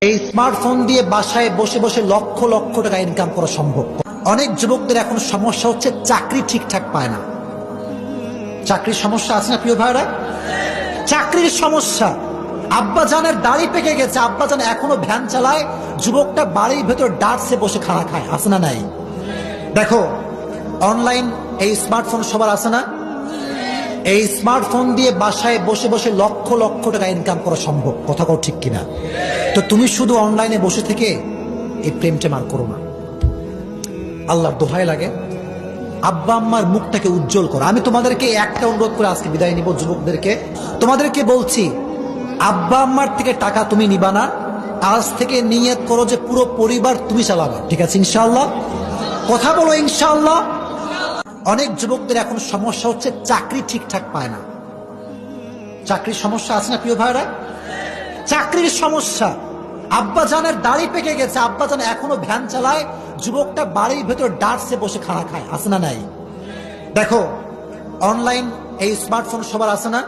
এই স্মার্টফোন দিয়ে বাসায় বসে বসে লক্ষ লক্ষ টাকা ইনকাম করা সম্ভব। অনেক যুবকদের এখন সমস্যা হচ্ছে চাকরি ঠিকঠাক পায় না। চাকরির সমস্যা আছে না প্রিয় ভাইরা? চাকরির সমস্যা। আব্বাজানের দাড়ি পেকে গেছে, আব্বাজান এখনো ভ্যান চালায়, যুবকটা বাড়ির ভেতর ডার্টসে বসে খাড়া খায়। আছে না নাই? দেখো, অনলাইন এই স্মার্টফোন সবার আছে না? এই স্মার্টফোন দিয়ে বাসায় বসে বসে লক্ষ লক্ষ টাকা ইনকাম করা সম্ভব। কথা কও ঠিক কিনা? তো তুমি শুধু অনলাইনে বসে থেকে এই প্রেমটা মার করো না। আল্লাহর দোহাই লাগে, আব্বা আম্মার মুখটাকে উজ্জ্বল করো। আমি তোমাদেরকে একটা অনুরোধ করে আজকে বিদায় নিব, যুবকদেরকে তোমাদেরকে বলছি, আব্বা আম্মার থেকে টাকা তুমি নিবা না। আজ থেকে নিয়ত করো যে পুরো পরিবার তুমি চালাবা। ঠিক আছে ইনশাআল্লাহ? কথা বলো ইনশাআল্লাহ। অনেক যুবকদের এখন সমস্যা হচ্ছে চাকরি ঠিকঠাক পায় না। চাকরির সমস্যা আছে না প্রিয় ভাইরা? চাকরির সমস্যা। আব্বাজানের দাড়ি পেকে গেছে, আব্বাজান এখনো ভ্যান চালায়, যুবকটা বাড়ির ভেতর ডার্টসে বসে খাড়া খায়। আছে না নাই? দেখো, অনলাইন এই স্মার্টফোন সবার আছে না?